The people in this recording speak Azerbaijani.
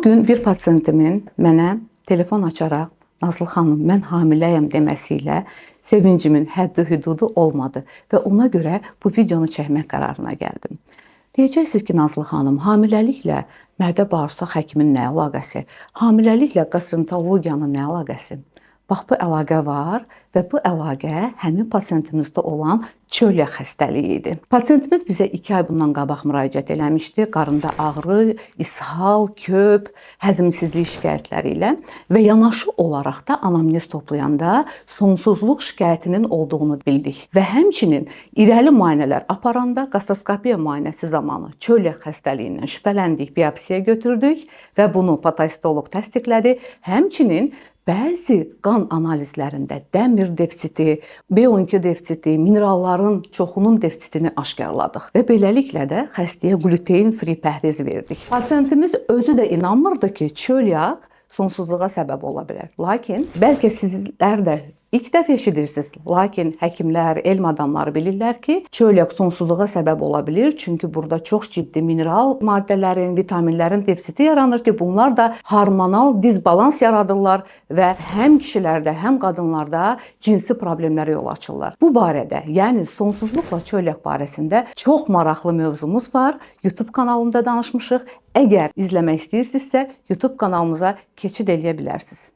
Bugün bir pasiyentimin mənə telefon açaraq Nazlı xanım, mən hamiləyəm deməsiyle sevincimin həddi hüdudu olmadı və ona görə bu videonu çəkmək qərarına gəldim. Deyəcəksiniz ki, Nazlı xanım, hamiləliklə mədə bağırsaq həkimin nə əlaqəsi? Hamiləliklə gastroenterologiyanın nə əlaqəsi? Bax, bu əlaqə var və bu əlaqə həmin pasiyentimizdə olan çölyak xəstəliyi idi. Pasiyentimiz bizə 2 ay bundan qabaq müraciət eləmişdi. Qarında ağrı, ishal, köp, həzmsizlik şikayətləri ilə və yanaşı olaraq da anamnez toplayanda sonsuzluq şikayətinin olduğunu bildik. Və həmçinin irəli müayinələr aparanda gastroskopiya müayinəsi zamanı çölyak xəstəliyindən şübhələndik, biopsiya götürdük və bunu patolog təsdiqlədi. Həmçinin bəzi qan analizlərində dəmir defisiti, B12 defisiti, mineralların çoxunun defisitini aşkarladıq və beləliklə də xəstəyə gluten free pəhriz verdik. Pasiyentimiz özü də inanmırdı ki, çölyak sonsuzluğa səbəb ola bilər. Lakin bəlkə sizlər də İlk dəfə eşidirsiniz, lakin həkimlər, elm adamları bilirlər ki, çölyak sonsuzluğa səbəb ola bilir. Çünki burada çox ciddi mineral maddələrin, vitaminlərin defisiti yaranır ki, bunlar da hormonal disbalans yaradırlar və həm kişilərdə, həm qadınlarda cinsi problemlərə yol açırlar. Bu barədə, yəni sonsuzluqla çölyak barəsində çox maraqlı mövzumuz var. YouTube kanalında danışmışıq. Əgər izləmək istəyirsinizsə, YouTube kanalımıza keçid edə bilərsiniz.